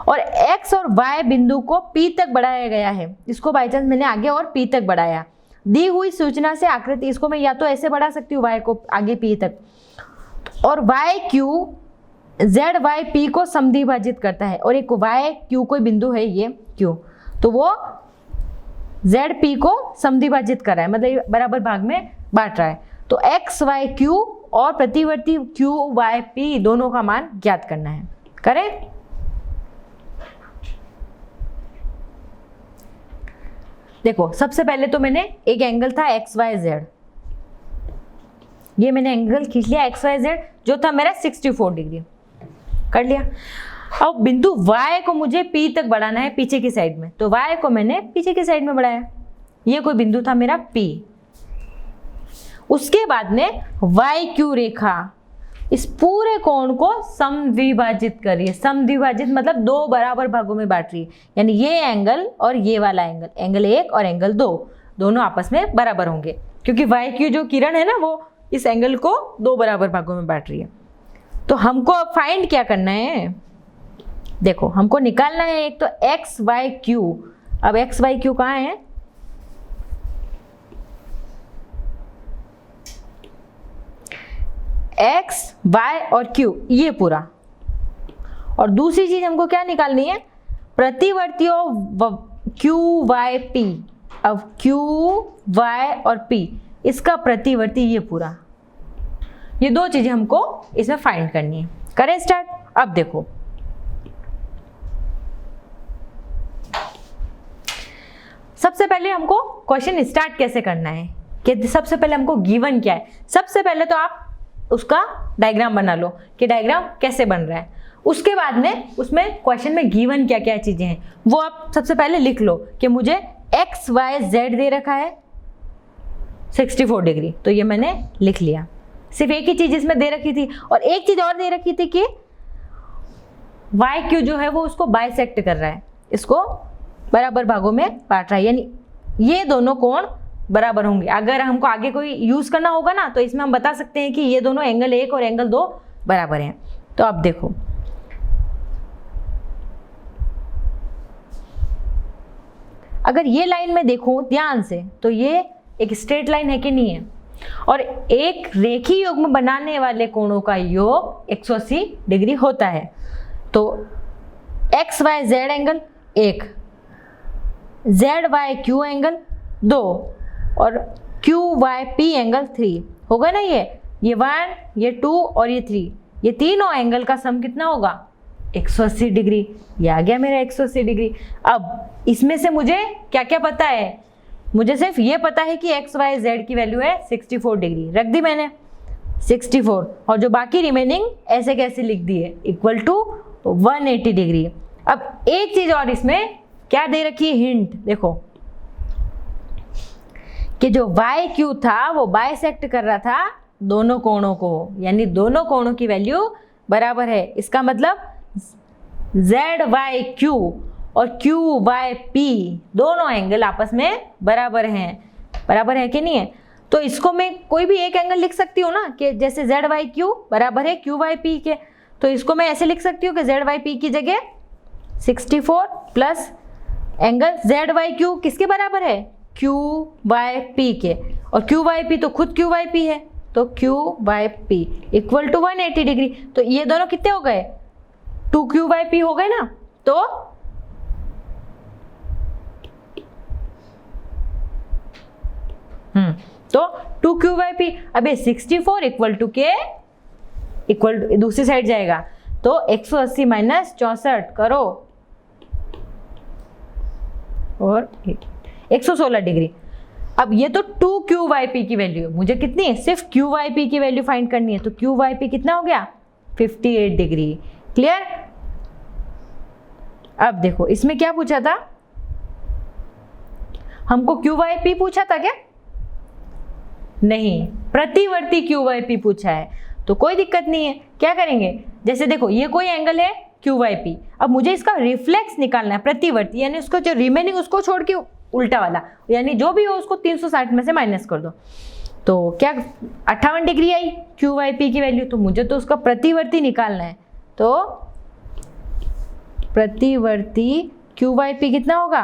और x और y बिंदु को P तक बढ़ाया गया है। इसको बाई चांस मैंने आगे और P तक बढ़ाया, दी हुई सूचना से आकृति, इसको मैं या तो ऐसे बढ़ा सकती हूँ y को आगे P तक, और y q z y p को समद्विभाजित करता है, और एक y q कोई बिंदु है ये q, तो वो z p को समद्विभाजित कर रहा है, मतलब बराबर भाग में बांट रहा है। तो x y q और प्रतिवर्ती q y p दोनों का मान ज्ञात करना है। करें? देखो सबसे पहले तो मैंने एक एंगल था XYZ, ये मैंने एंगल खींच लिया XYZ जो था मेरा 64 डिग्री, कर लिया। अब बिंदु Y को मुझे P तक बढ़ाना है पीछे की साइड में, तो Y को मैंने पीछे की साइड में बढ़ाया, ये कोई बिंदु था मेरा P। उसके बाद में YQ रेखा इस पूरे कोण को समद्विभाजित कर रही है। समद्विभाजित मतलब दो बराबर भागों में बांट रही है, यानी ये एंगल और ये वाला एंगल, एंगल 1 और एंगल 2 दोनों आपस में बराबर होंगे, क्योंकि YQ जो किरण है ना वो इस एंगल को दो बराबर भागों में बांट रही है। तो हमको अब फाइंड क्या करना है, देखो हमको निकालना है एक तो XYQ। अब XYQ कहाँ है, X, Y और Q ये पूरा, और दूसरी चीज हमको क्या निकालनी है, प्रतिवर्तियों QYP। अब QY और P इसका प्रतिवर्ती ये पूरा, ये दो चीजें हमको इसमें फाइंड करनी है। करें स्टार्ट? अब देखो सबसे पहले हमको क्वेश्चन स्टार्ट कैसे करना है, कि सबसे पहले हमको गिवन क्या है। सबसे पहले तो आप उसका डायग्राम बना लो कि डायग्राम कैसे बन रहा है, उसके बाद में उसमें क्वेश्चन में गिवन क्या क्या चीजें हैं वो आप सबसे पहले लिख लो कि मुझे एक्स वाई जेड दे रखा है 64 डिग्री, तो ये मैंने लिख लिया। सिर्फ एक ही चीज इसमें दे रखी थी, और एक चीज और दे रखी थी कि वाई क्यू जो है वो उसको बाइसेक्ट कर रहा है, इसको बराबर भागों में बांट रहा है, यानी ये दोनों कोण बराबर होंगे। अगर हमको आगे कोई यूज करना होगा ना तो इसमें हम बता सकते हैं कि ये दोनों एंगल 1 और एंगल 2 बराबर हैं। तो अब देखो अगर ये लाइन में देखो ध्यान से तो ये एक स्ट्रेट लाइन है कि नहीं है, और एक रेखीय युग्म बनाने वाले कोणों का योग 180 डिग्री होता है। तो x y z angle 1, z y q angle 2 और क्यू वाई पी एंगल 3 हो गए ना। ये 1, ये 2 और ये 3, ये तीनों एंगल का सम कितना होगा 180 डिग्री। ये आ गया मेरा 180 डिग्री। अब इसमें से मुझे क्या क्या पता है, मुझे सिर्फ ये पता है कि एक्स वाई जेड की वैल्यू है 64 डिग्री, रख दी मैंने 64, और जो बाकी रिमेनिंग ऐसे कैसे लिख दी है इक्वल टू 180 डिग्री। अब एक चीज और इसमें क्या दे रखी है हिंट, देखो कि जो वाई क्यू था वो बाइसेक्ट कर रहा था दोनों कोणों को, यानी दोनों कोणों की वैल्यू बराबर है। इसका मतलब जेड वाई क्यू और क्यू वाई पी दोनों एंगल आपस में बराबर हैं। बराबर है कि नहीं है? तो इसको मैं कोई भी एक एंगल लिख सकती हूँ ना, कि जैसे जेड वाई क्यू बराबर है क्यू वाई पी के, तो इसको मैं ऐसे लिख सकती हूँ कि जेड वाई पी की जगह 64 plus angle z y q किसके बराबर है क्यू वाई पी के, और क्यू वाई पी तो खुद क्यू वाई पी है, तो q y p equal to 180 degree. तो ये दोनों कितने हो गए 2 क्यू वाई पी हो गए ना। तो तो 2 क्यू वाई पी, अब ये 64 इक्वल टू के इक्वल दूसरी साइड जाएगा, तो 180 माइनस 64 करो और 116 डिग्री। अब ये तो 2 क्यू वाई पी की वैल्यू है, मुझे कितनी है सिर्फ क्यू वाई पी की वैल्यू फाइंड करनी है, तो क्यू वाई पी कितना हो गया 58 डिग्री। क्लियर? अब देखो इसमें क्या पूछा था, हमको क्यू वाई पी पूछा था क्या? नहीं, प्रतिवर्ती क्यू वाई पी पूछा है, तो कोई दिक्कत नहीं है। क्या करेंगे, जैसे देखो ये कोई एंगल है क्यू वाई पी, अब मुझे इसका रिफ्लेक्स निकालना है, प्रतिवर्ती, यानी उसको जो रिमेनिंग उसको छोड़ के उल्टा वाला, यानी जो भी हो उसको 360 में से माइनस कर दो। तो क्या 58 डिग्री आई क्यू वाई पी की वैल्यू, तो मुझे तो उसका प्रतिवर्ती निकालना है। तो प्रतिवर्ती क्यू वाई पी कितना होगा,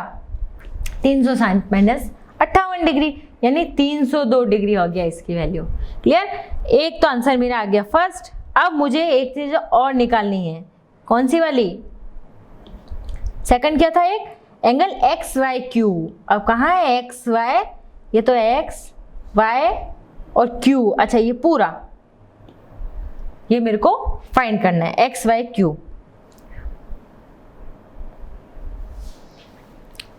360 माइनस 58 डिग्री, यानी 302 डिग्री हो गया इसकी वैल्यू। क्लियर? एक तो आंसर मेरा आ गया फर्स्ट। अब मुझे एक चीज और निकालनी है, कौन सी वाली? सेकंड क्या था, एक एंगल एक्स वाई क्यू। अब कहाँ है एक्स वाई, ये तो एक्स वाई और क्यू, अच्छा ये पूरा, ये मेरे को फाइंड करना है एक्स वाई क्यू।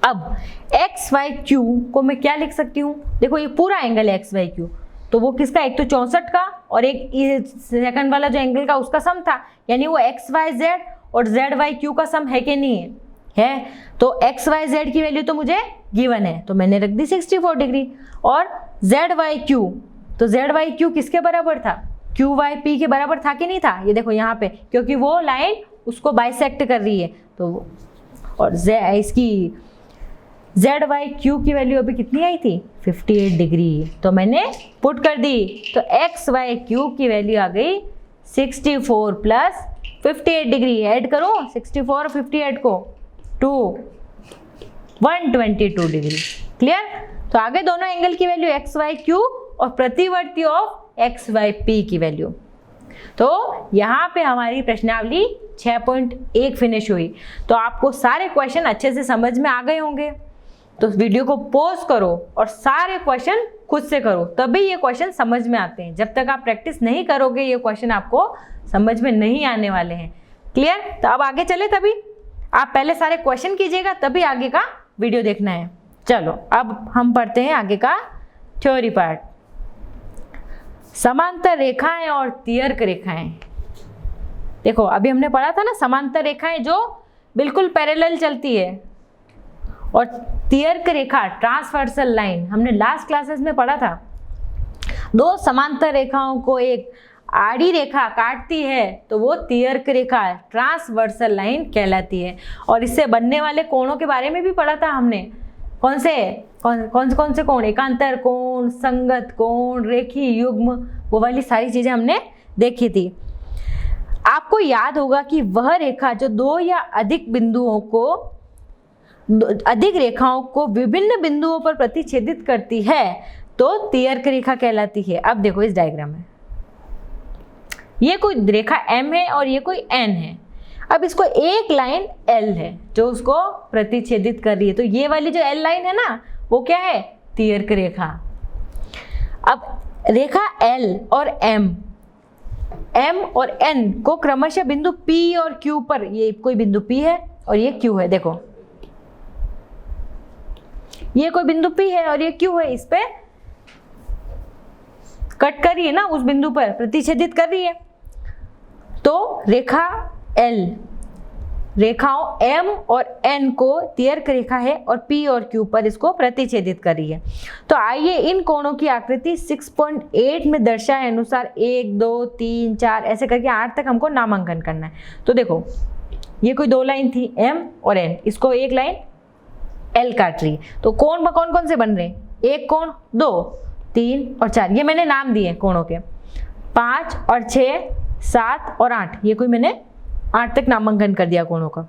अब एक्स वाई क्यू को मैं क्या लिख सकती हूँ, देखो ये पूरा एंगल है एक्स वाई क्यू, तो वो किसका, एक तो 64 का और एक सेकंड वाला जो एंगल का उसका सम था, यानी वो एक्स वाई जेड और जेड वाई क्यू का सम है कि नहीं है? है। तो एक्स वाई जेड की वैल्यू तो मुझे गिवन है, तो मैंने रख दी 64 डिग्री। और जेड वाई क्यू, तो जेड वाई क्यू किसके बराबर था, क्यू वाई पी के बराबर था कि नहीं था? ये देखो यहाँ पे, क्योंकि वो लाइन उसको बाइसेक्ट कर रही है, तो और इसकी जेड वाई क्यू की वैल्यू अभी कितनी आई थी, 58 डिग्री, तो मैंने पुट कर दी। तो एक्स वाई क्यू की वैल्यू आ गई 64 प्लस 58 डिग्री, ऐड करो 64 और 58 को, 122 डिग्री। क्लियर? तो आगे दोनों एंगल की वैल्यू एक्स वाई क्यू और प्रतिवर्ती ऑफ एक्स वाई पी की वैल्यू। तो यहाँ पे हमारी प्रश्नावली 6.1 फिनिश हुई। तो आपको सारे क्वेश्चन अच्छे से समझ में आ गए होंगे, तो वीडियो को पॉज करो और सारे क्वेश्चन खुद से करो, तभी ये क्वेश्चन समझ में आते हैं। जब तक आप प्रैक्टिस नहीं करोगे ये क्वेश्चन आपको समझ में नहीं आने वाले हैं। क्लियर? तो अब आगे चले, तभी आप पहले सारे क्वेश्चन कीजिएगा, तभी आगे का वीडियो देखना है। चलो अब हम पढ़ते हैं आगे का थ्योरी पार्ट। समांतर रेखाएं और तियर्क रेखाएं। देखो अभी हमने पढ़ा था ना, समांतर रेखाएं जो बिल्कुल पैरेलल चलती है, और तियर्क रेखा ट्रांसवर्सल लाइन हमने लास्ट क्लासेस में पढ़ा था। दो समांतर रेखाओं को एक आड़ी रेखा काटती है तो वो तियर्क रेखा ट्रांसवर्सल लाइन कहलाती है। और इससे बनने वाले कोणों के बारे में भी पढ़ा था हमने। कौन से कोण, एकांतर कोण, संगत कोण, रेखीय युग्म, वो वाली सारी चीजें हमने देखी थी। आपको याद होगा कि वह रेखा जो दो या अधिक रेखाओं को विभिन्न बिंदुओं पर प्रतिच्छेदित करती है तो तियर्क रेखा कहलाती है। अब देखो इस डायग्राम में ये कोई रेखा M है और ये कोई N है। अब इसको एक लाइन L है जो उसको प्रतिच्छेदित कर रही है, तो ये वाली जो L लाइन है ना वो क्या है, तियर्क रेखा। अब रेखा L और M और N को क्रमशः बिंदु P और Q पर, ये कोई बिंदु P है और ये Q है, देखो ये कोई बिंदु P है और ये Q है, इस पे कट कर रही है ना, उस बिंदु पर प्रतिच्छेदित कर रही है। तो रेखा L रेखाओं M और N को तियर्क रेखा है और P और Q पर इसको प्रतिच्छेदित कर रही है। तो आइए इन कोणों की आकृति 6.8 में दर्शाए अनुसार 1, 2, 3, 4 ऐसे करके 8 तक हमको नामांकन करना है। तो देखो ये कोई दो लाइन थी M और N, इसको एक लाइन L काट रही है। तो कोण कौन कौन से बन रहे हैं, एक कोण, 2, 3 और 4, ये मैंने नाम दिए कोणों के, 5 और 6, 7 और 8, ये कोई मैंने 8 तक नामांकन कर दिया कोणों का।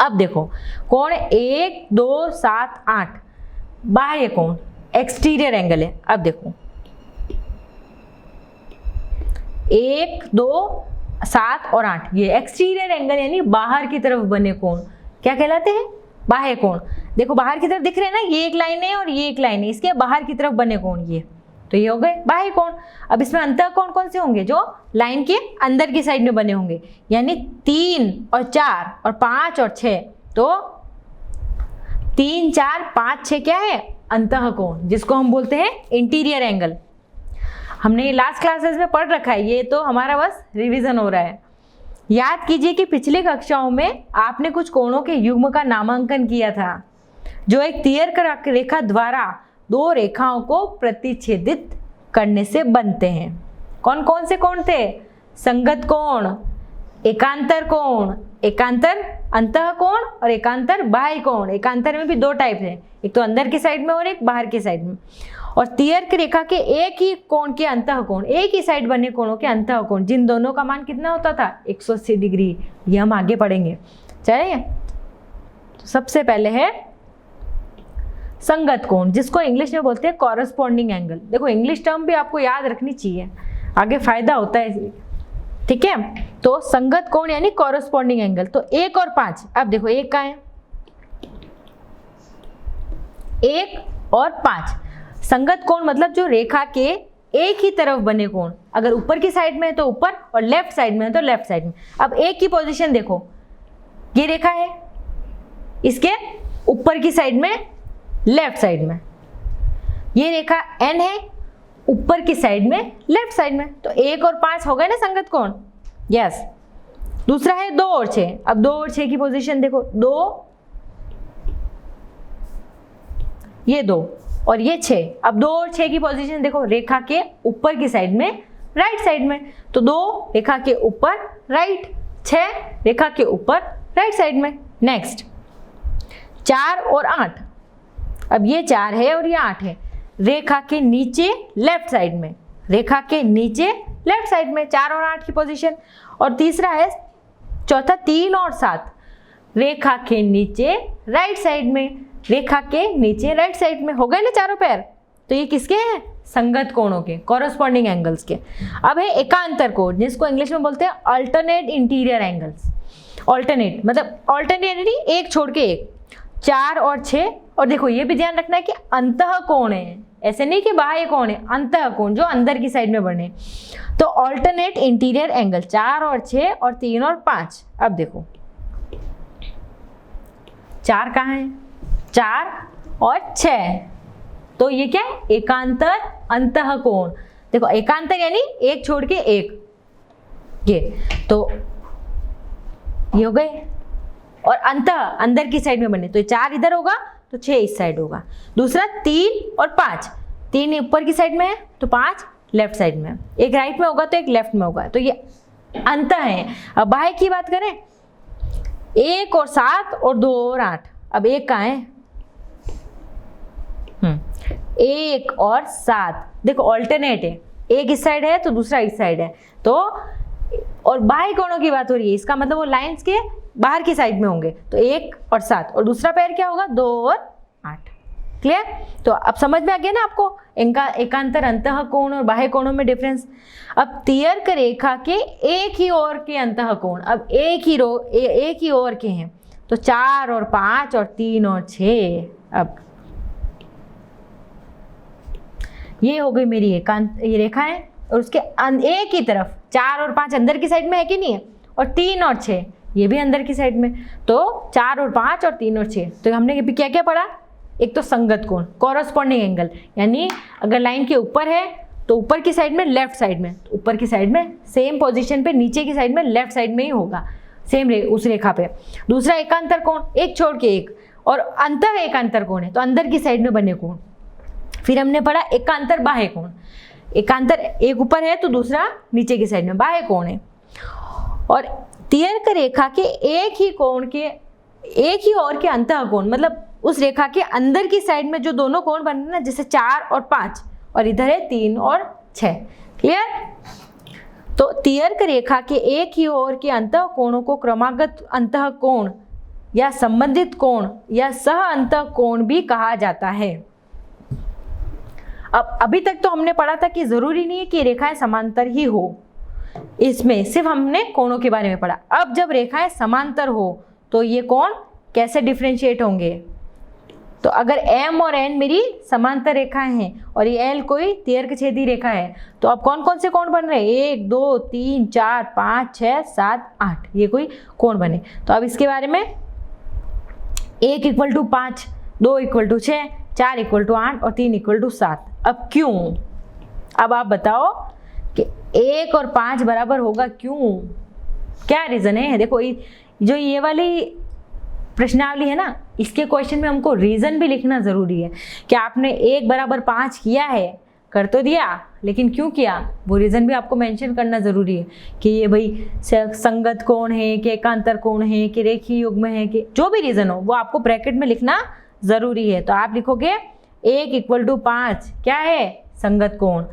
अब देखो कोण 1, 2, 7, 8 बाह्य कोण, एक्सटीरियर एंगल है। अब देखो 1, 2, 7 और 8 ये एक्सटीरियर एंगल यानी बाहर की तरफ बने कोण क्या कहलाते हैं, बाह्य कोण। देखो बाहर की तरफ दिख रहे हैं ना, ये एक लाइन है और ये एक लाइन है, इसके बाहर की तरफ बने कोण ये, तो ये हो गए बाह्य कोण। अब इसमें अंतः कोण कौन से होंगे, जो लाइन के अंदर की साइड में बने होंगे, यानी 3 और 4 और 5 और 6। तो 3, 4, 5, 6 क्या है, अंतः कोण, जिसको हम बोलते हैं इंटीरियर एंगल। हमने ये लास्ट क्लासेस में पढ़ रखा है, ये तो हमारा बस रिवीजन हो रहा है। याद कीजिए कि पिछली कक्षाओं में आपने कुछ कोणों के युग्म का नामांकन किया था। जो एक तियर्क रेखा द्वारा दो रेखाओं को प्रतिच्छेदित करने से बनते हैं। कौन कौन से कोण थे? संगत कोण, एकांतर कोण, एकांतर अंतः कोण और एकांतर बाह्य कोण। एकांतर में भी दो टाइप है, एक तो अंदर की साइड में और एक बाहर की साइड में। और तियर्क रेखा के एक ही कोण के अंतः कोण, एक ही साइड बने कोणों के अंतः कोण, जिन दोनों का मान कितना होता था? 180 डिग्री। ये हम आगे पढ़ेंगे। चलिए, तो सबसे पहले है संगत कोण, जिसको इंग्लिश में बोलते हैं कॉरस्पॉन्डिंग एंगल। देखो इंग्लिश टर्म भी आपको याद रखनी चाहिए, आगे फायदा होता है, ठीक है। तो संगत कोण यानी कॉरस्पॉन्डिंग एंगल। तो 1 और 5, अब देखो 1 का है, 1 और 5 संगत कोण मतलब जो रेखा के एक ही तरफ बने कोण। अगर ऊपर की साइड में है तो ऊपर और लेफ्ट साइड में है तो लेफ्ट साइड में। अब एक की पोजीशन देखो, ये रेखा है, इसके ऊपर की साइड में लेफ्ट साइड में, ये रेखा N है ऊपर की साइड में लेफ्ट साइड में। तो 1 और 5 हो गए ना संगत कोण। यस। दूसरा है 2 और 6। अब 2 और 6 की पोजीशन देखो, 2, ये 2 और ये 6। अब 2 और 6 की पोजीशन देखो, रेखा के ऊपर की साइड में राइट साइड में। तो 2 रेखा के ऊपर राइट, 6 रेखा के ऊपर राइट साइड में। नेक्स्ट 4 और 8। अब ये 4 है और ये 8 है, रेखा के नीचे लेफ्ट साइड में, रेखा के नीचे लेफ्ट साइड में 4 और 8 की पोजीशन। और तीसरा है चौथा 3 और 7, रेखा के नीचे राइट साइड में, रेखा के नीचे राइट साइड में। हो गए ना चारों पैर। तो ये किसके हैं? संगत कोणों के, कॉरस्पॉन्डिंग एंगल्स के। अब है एकांतर कोण, जिसको इंग्लिश में बोलते हैं अल्टरनेट इंटीरियर एंगल्स। अल्टरनेट मतलब अल्टरनेट एक छोड़ के एक, 4 और 6। और देखो ये भी ध्यान रखना है कि अंतः कोण है, ऐसे नहीं कि बाह्य कोण है, अंतः कोण जो अंदर की साइड में बने। तो अल्टरनेट इंटीरियर एंगल 4 और 6 और 3 और 5। अब देखो 4 कहाँ है? 4 और 6। तो ये क्या है? एकांतर अंतः कोण। देखो एकांतर यानी एक छोड़ के एक, ये तो ये हो गए। और अंतः अंदर की साइड में बने, तो 4 इधर होगा तो 6 इस साइड होगा। दूसरा 3 और 5, 3 ऊपर की साइड में है तो 5 लेफ्ट साइड में, एक राइट में होगा तो एक लेफ्ट में होगा। तो ये अंतः है। अब बाह्य की बात करें, 1 और 7 और 2 और 8। अब 1 कहाँ है? 1 और 7 देखो अल्टरनेट है, एक इस साइड है तो दूसरा इस साइड है। तो और बाह्य कोणों की बात हो रही है, इसका मतलब वो लाइंस के बाहर की साइड में होंगे। तो 1 और 7 और दूसरा पैर क्या होगा? 2 और 8। क्लियर? तो अब समझ में आ गया ना आपको इनका एकांतर अंतः कोण और बाह्य कोणों में डिफरेंस। अब तियर्क रेखा के एक ही ओर के अंतः कोण, अब एक ही ओर के हैं, तो 4 और 5 और 3 और 6। अब ये हो गई मेरी एकांत, ये रेखा है और उसके एक ही तरफ 4 और 5 अंदर की साइड में है कि नहीं है, और 3 और 6 ये भी अंदर की साइड में। तो 4 और 5 और 3 और 6। तो हमने क्या क्या पढ़ा? एक तो संगत कोण, कॉरस्पॉन्डिंग एंगल, यानी अगर लाइन के ऊपर है तो ऊपर की साइड में लेफ्ट साइड में, तो ऊपर की साइड में सेम पोजीशन पे नीचे की साइड में लेफ्ट साइड में ही होगा, सेम उस रेखा पे। दूसरा एकांतर कोण, एक छोड़ के एक, और अंतः एकांतर कोण है तो अंदर की साइड में बने कोण। फिर हमने पढ़ा एकांतर बाह्य कोण, एकांतर एक ऊपर है तो दूसरा नीचे की साइड में, बाह्य कोण है। और तियर्क रेखा के एक ही कोण के एक ही ओर के अंतः कोण, मतलब उस रेखा के अंदर की साइड में जो दोनों कोण बन रहे हैं ना, जैसे 4 और 5 और इधर है 3 और 6। क्लियर? तो तियर्क रेखा के एक ही ओर के अंतः कोणों को क्रमागत अंतः कोण या संबंधित कोण या सह अंतः कोण भी कहा जाता है। अब अभी तक तो हमने पढ़ा था कि जरूरी नहीं है कि रेखाएं समांतर ही हो, इसमें सिर्फ हमने कोणों के बारे में पढ़ा। अब जब रेखाएं समांतर हो तो ये कोण कैसे डिफरेंशिएट होंगे? तो अगर M और N मेरी समांतर रेखाएं हैं और ये L कोई तियर्कछेदी रेखा है, तो अब कौन कौन से कोण बन रहे हैं? 1 2 3 4 5 6 7 8, ये कोई कोण बने। तो अब इसके बारे में 1 = 5, 2 = 6, 4 = 8 और 3 = 7। अब क्यों? अब आप बताओ कि 1 और 5 बराबर होगा क्यों? क्या रीजन है? देखो जो ये वाली प्रश्नावली है ना, इसके क्वेश्चन में हमको रीजन भी लिखना जरूरी है कि आपने 1 बराबर 5 किया है, कर तो दिया लेकिन क्यों किया, वो रीजन भी आपको मेंशन करना जरूरी है कि ये भाई संगत कोण है कि एकांतर कोण है कि रेखीय युग्म है, कि जो भी रीजन हो वो आपको ब्रैकेट में लिखना जरूरी है। तो आप लिखोगे 1 = 5 क्या है, संगत कोण,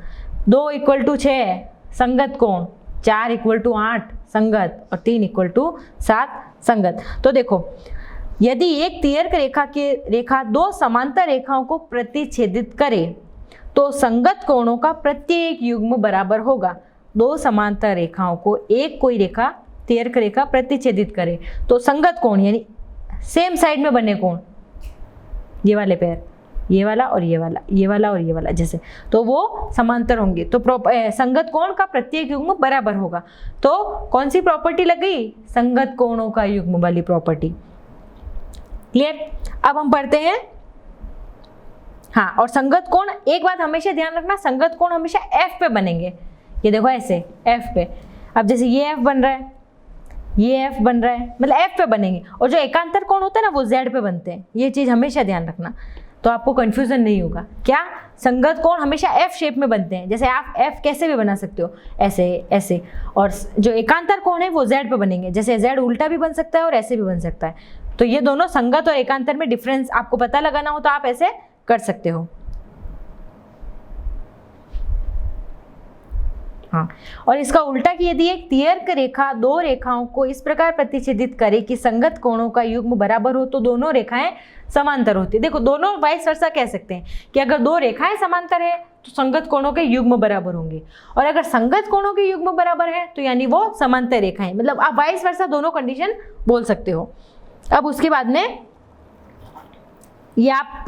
2 = 6 संगत कोण, 4 = 8 संगत और 3 = 7 संगत। तो देखो यदि एक तिर्यक रेखा 2 समांतर रेखाओं को प्रतिच्छेदित करे तो संगत कोणों का प्रत्येक युग्म बराबर होगा। 2 समांतर रेखाओं को एक कोई रेखा तिर्यक रेखा प्रतिच्छेदित करे तो संगत कोण यानी सेम साइड में बने कोण, ये वाले पेयर, ये वाला और ये वाला, ये वाला और ये वाला जैसे, तो वो समांतर होंगे तो संगत कोण का प्रत्येक युग्म बराबर होगा। तो कौन सी प्रॉपर्टी लग गई, संगत कोणों का युग्म वाली प्रॉपर्टी। क्लियर। अब हम पढ़ते हैं, हाँ, और संगत कोण, एक बात हमेशा ध्यान रखना, संगत कोण हमेशा एफ पे बनेंगे। ये देखो ऐसे एफ पे, अब जैसे ये एफ बन रहा है, ये एफ बन रहा है, मतलब एफ पे बनेंगे, और जो एकांतर कोण होता है ना वो जेड पे बनते हैं। ये चीज हमेशा ध्यान रखना तो आपको कंफ्यूजन नहीं होगा। क्या, संगत कोण हमेशा एफ शेप में बनते हैं, जैसे आप एफ कैसे भी बना सकते हो, ऐसे ऐसे, और जो एकांतर कोण है वो जेड पे बनेंगे, जैसे जेड उल्टा भी बन सकता है और ऐसे भी बन सकता है। तो ये दोनों संगत और एकांतर में डिफरेंस आपको पता लगाना हो तो आप ऐसे कर सकते हो। हाँ, और इसका उल्टा कि यदि एक तिर्यक रेखा 2 रेखाओं को इस प्रकार प्रतिच्छेदित करे कि संगत कोणों का युग्म बराबर हो तो दोनों रेखाएं समांतर होती है। देखो दोनों वाइस वर्सा कह सकते हैं कि अगर 2 रेखाएं समांतर है तो संगत कोणों के युग्म बराबर होंगे, और अगर संगत कोणों के युग्म बराबर है तो यानी वो समांतर रेखाएं, मतलब आप वाइस वर्सा दोनों कंडीशन बोल सकते हो। अब उसके बाद में ये आप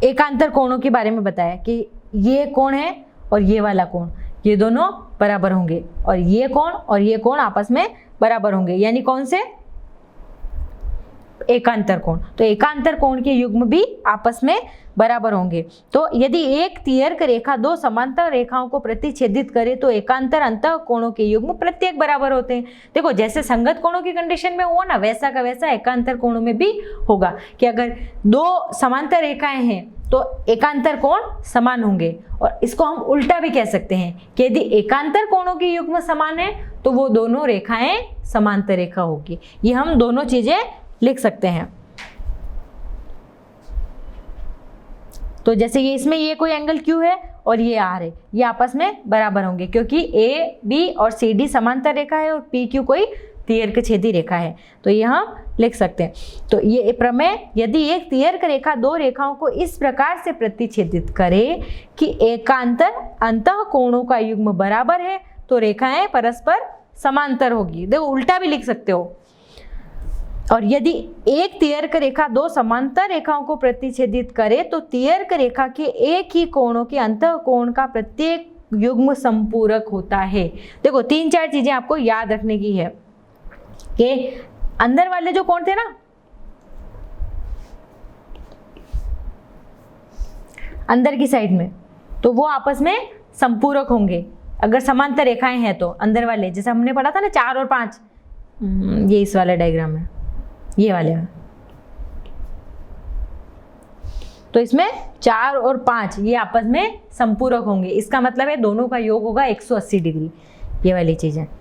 एकांतर कोणों के बारे में बताया कि ये कोण है और ये वाला कोण, ये दोनों बराबर होंगे, और ये कोण और ये कोण आपस में बराबर होंगे, यानी कौन से, एकांतर कोण। तो एकांतर कोण के युग्म भी आपस में बराबर होंगे। तो यदि एक तिर्यक रेखा 2 समांतर रेखाओं को प्रतिच्छेदित करे तो एकांतर अंतः कोणों के युग्म प्रत्येक बराबर होते हैं। देखो जैसे संगत कोणों की कंडीशन में हुआ ना, वैसा का वैसा एकांतर कोणों में भी होगा कि अगर 2 समांतर रेखाएं हैं तो एकांतर कोण समान होंगे। और इसको हम उल्टा भी कह सकते हैं कि यदि एकांतर कोणों की युग्म समान है तो वो दोनों रेखाएं समांतर रेखा होगी। ये हम दोनों चीजें लिख सकते हैं। तो जैसे ये इसमें ये कोई एंगल Q है और ये R है, ये आपस में बराबर होंगे क्योंकि A, B और CD समांतर रेखा है और PQ कोई तिर्यक छेदी रेखा है, तो ये हम लिख सकते हैं। तो ये प्रमेय, यदि एक तिर्यक रेखा 2 रेखाओं को इस प्रकार से प्रतिच्छेदित करे कि एकांतर अंतः कोणों का युग्म बराबर है तो रेखाएं परस्पर समांतर होगी। देखो उल्टा भी लिख सकते हो। और यदि एक तिर्यक रेखा 2 समांतर रेखाओं को प्रतिच्छेदित करे तो तिर्यक रेखा के एक ही कोणों के अंतः कोण का प्रत्येक युग्म संपूरक होता है। देखो 3-4 चीजें आपको याद रखने की है कि अंदर वाले जो कोण थे ना, अंदर की साइड में, तो वो आपस में संपूरक होंगे अगर समांतर रेखाएं हैं तो। अंदर वाले जैसे हमने पढ़ा था ना 4 और 5, ये इस वाले डायग्राम में, ये वाले में, तो इसमें 4 और 5 ये आपस में संपूरक होंगे। इसका मतलब है दोनों का योग होगा 180 डिग्री। ये वाली चीज है।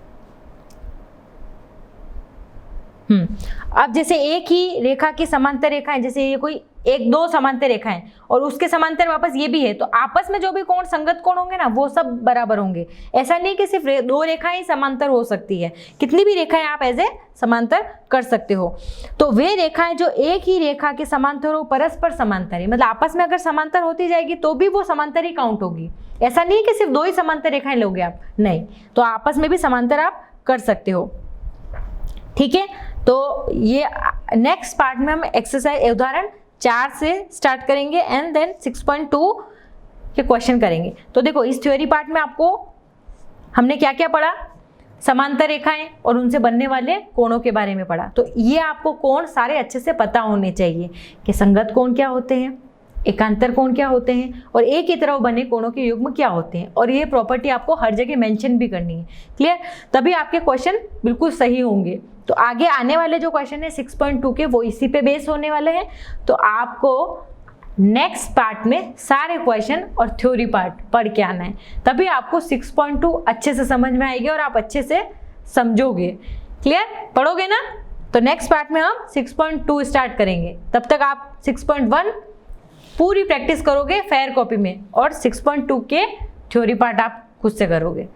अब जैसे एक ही रेखा की समांतर रेखाएं, जैसे ये कोई 1-2 समांतर रेखाएं और उसके समांतर वापस ये भी है, तो आपस में जो भी कोण संगत कोण होंगे ना वो सब बराबर होंगे। ऐसा नहीं कि सिर्फ 2 रेखाएं ही समांतर हो सकती है, कितनी भी रेखाएं आप ऐसे समांतर कर सकते हो। तो वे रेखाएं जो एक ही रेखा के समांतर हो परस्पर समांतर है, मतलब आपस में अगर समांतर होती जाएगी तो भी वो समांतर ही काउंट होगी। ऐसा नहीं कि सिर्फ 2 ही समांतर रेखाएं लोगे आप, नहीं, तो आपस में भी समांतर आप कर सकते हो। ठीक है, तो ये नेक्स्ट पार्ट में हम एक्सरसाइज उदाहरण 4 से स्टार्ट करेंगे एंड देन 6.2 के क्वेश्चन करेंगे। तो देखो इस थ्योरी पार्ट में आपको हमने क्या क्या पढ़ा, समांतर रेखाएं और उनसे बनने वाले कोणों के बारे में पढ़ा। तो ये आपको कोण सारे अच्छे से पता होने चाहिए कि संगत कोण क्या होते हैं, एकांतर कोण क्या होते हैं और एक ही तरफ बने कोणों के युग्म क्या होते हैं, और ये प्रॉपर्टी आपको हर जगह मेंशन भी करनी है। क्लियर, तभी आपके क्वेश्चन बिल्कुल सही होंगे। तो आगे आने वाले जो क्वेश्चन है 6.2 के वो इसी पे बेस होने वाले हैं। तो आपको नेक्स्ट पार्ट में सारे क्वेश्चन और थ्योरी पार्ट पढ़ के आना है, तभी आपको 6.2 अच्छे से समझ में आएगी और आप अच्छे से समझोगे। क्लियर? पढ़ोगे ना? तो नेक्स्ट पार्ट में हम 6.2 स्टार्ट करेंगे। तब तक आप 6.1 पूरी प्रैक्टिस करोगे फेयर कॉपी में और 6.2 के थ्योरी पार्ट आप खुद से करोगे।